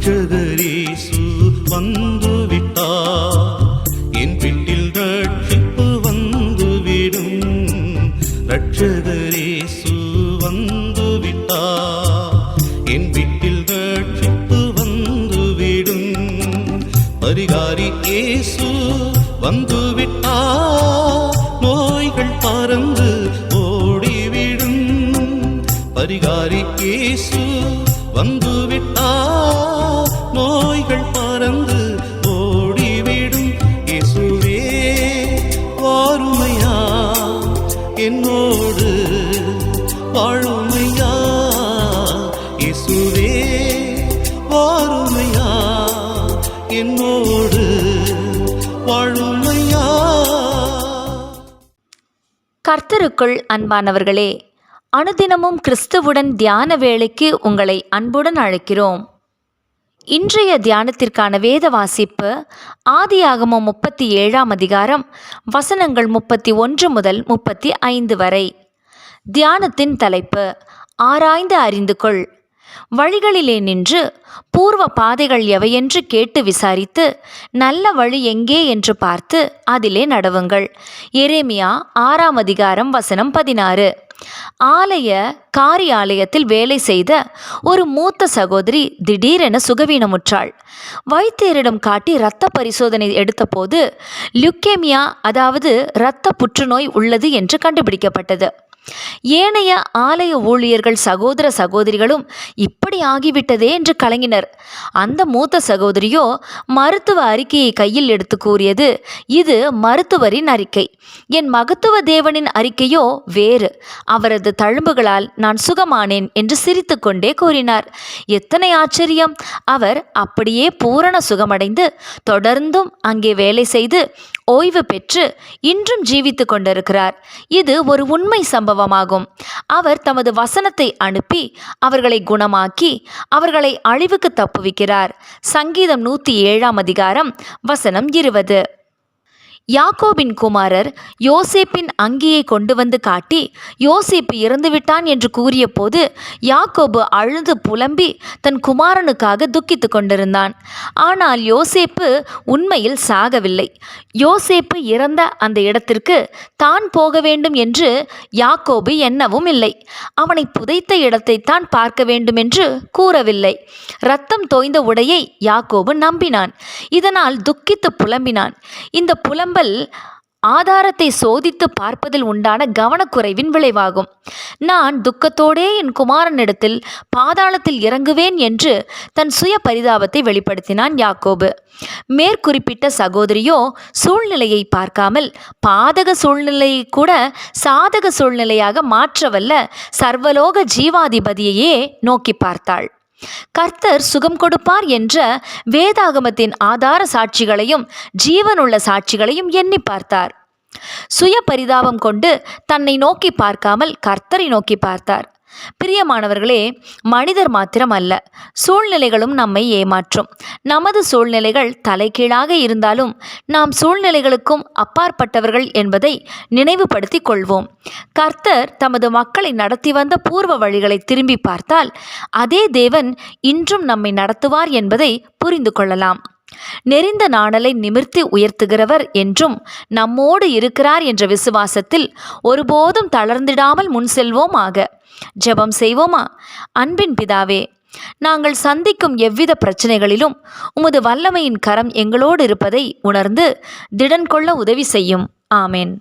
ரட்சகரேசு வந்துவிட்டார், என் வீட்டில் ரட்சிப்பு வந்துவிடும். ரட்சகரேசு வந்துவிட்டார், என் வீட்டில் ரட்சிப்பு வந்துவிடும். பரிகாரி இயேசு வந்துவிட்டார், நோய்கள் பறந்து ஓடிவிடும். பரிகாரி இயேசு வந்துவிட்டார், நோய்கள் பறந்து ஓடிவிடும். இயேசுவே வாருமையா, என்னோடு வாழுமையா. இயேசுவே வாருமையா, என்னோடு வாழுமையா. கர்த்தருக்குள் அன்பானவர்களே, அனுதினமும் கிறிஸ்துவுடன் தியான வேளைக்கு உங்களை அன்புடன் அழைக்கிறோம். இன்றைய தியானத்திற்கான வேத வாசிப்பு ஆதியாகமம் 37ஆம் அதிகாரம் வசனங்கள் 31 முதல் 35 வரை. தியானத்தின் தலைப்பு ஆராய்ந்து அறிந்து கொள். வழிகளிலே நின்று பூர்வ பாதைகள் எவையென்று கேட்டு விசாரித்து நல்ல வழி எங்கே என்று பார்த்து அதிலே நடவுங்கள். எரேமியா 6ஆம் அதிகாரம் வசனம் 16. காரியாலயத்தில் வேலை செய்த ஒரு மூத்த சகோதரி திடீரென சுகவீனமுற்றாள். வைத்தியரிடம் காட்டி இரத்த பரிசோதனை எடுத்தபோது லுக்கேமியா, அதாவது இரத்த புற்றுநோய் உள்ளது என்று கண்டுபிடிக்கப்பட்டது. ஏனைய ஆலய ஊழியர்கள் சகோதர சகோதரிகளும் இப்படி ஆகிவிட்டதே என்று கலங்கினர். அந்த மூத்த சகோதரியோ மருத்துவ அறிக்கையை கையில் எடுத்து கூறியது, இது மருத்துவரின் அறிக்கை, என் மகத்துவ தேவனின் அறிக்கையோ வேறு. அவரது தழும்புகளால் நான் சுகமானேன் என்று சிரித்து கொண்டே கூறினார். எத்தனை ஆச்சரியம்! அவர் அப்படியே பூரண சுகமடைந்து தொடர்ந்தும் அங்கே வேலை செய்து ஓய்வு பெற்று இன்றும் ஜீவித்து கொண்டிருக்கிறார். இது ஒரு உண்மை சம்பவமாகும். அவர் தமது வசனத்தை அனுப்பி அவர்களை குணமாக்கி அவர்களை அழிவுக்கு தப்புவிக்கிறார். சங்கீதம் 107ஆம் அதிகாரம் வசனம் 20. யாக்கோபின் குமாரர் யோசேப்பின் அங்கியை கொண்டு வந்து காட்டி யோசேப்பு இறந்துவிட்டான் என்று கூறிய போது யாக்கோபு அழுது புலம்பி தன் குமாரனுக்காக துக்கித்து கொண்டிருந்தான். ஆனால் யோசேப்பு உண்மையில் சாகவில்லை. யோசேப்பு இறந்த அந்த இடத்திற்கு தான் போக வேண்டும் என்று யாக்கோபு எண்ணவும் இல்லை. அவனை புதைத்த இடத்தை தான் பார்க்க வேண்டும் என்று கூறவில்லை. இரத்தம் தோய்ந்த உடையை யாக்கோபு நம்பினான். இதனால் துக்கித்து புலம்பினான். இந்த புலம்பல் ஆதாரத்தை சோதித்து பார்ப்பதில் உண்டான கவனக்குறைவின் விளைவாகும். நான் துக்கத்தோடே என் குமாரனிடத்தில் பாதாளத்தில் இறங்குவேன் என்று தன் சுய பரிதாபத்தை வெளிப்படுத்தினான் யாக்கோபு. மேற்குறிப்பிட்ட சகோதரியோ சூழ்நிலையை பார்க்காமல் பாதக சூழ்நிலையை கூட சாதக சூழ்நிலையாக மாற்றவல்ல சர்வலோக ஜீவாதிபதியையே நோக்கி பார்த்தாள். கர்த்தர் சுகம் கொடுப்பார் என்ற வேதாகமத்தின் ஆதார சாட்சிகளையும் ஜீவனுள்ள சாட்சிகளையும் எண்ணி பார்த்தார். சுய பரிதாபம் கொண்டு தன்னை நோக்கி பார்க்காமல் கர்த்தரை நோக்கி பார்த்தார். பிரியமானவர்களே, மனிதர் மாத்திரம் அல்ல, சூழ்நிலைகளும் நம்மை ஏமாற்றும். நமது சூழ்நிலைகள் தலைகீழாக இருந்தாலும் நாம் சூழ்நிலைகளுக்கும் அப்பாற்பட்டவர்கள் என்பதை நினைவுபடுத்திக் கொள்வோம். கர்த்தர் தமது மக்களை நடத்தி வந்த பூர்வ வழிகளை திரும்பி பார்த்தால் அதே தேவன் இன்றும் நம்மை நடத்துவார் என்பதை புரிந்து கொள்ளலாம். நெறிந்த நாணலை நிமிர்த்தி உயர்த்துகிறவர் என்றும் நம்மோடு இருக்கிறார் என்ற விசுவாசத்தில் ஒருபோதும் தளர்ந்திடாமல் முன் செல்வோம் ஆக. ஜெபம் செய்வோமா? அன்பின் பிதாவே, நாங்கள் சந்திக்கும் எவ்வித பிரச்சனைகளிலும் உமது வல்லமையின் கரம் எங்களோடு இருப்பதை உணர்ந்து திடன் கொள்ள உதவி செய்யும். ஆமேன்.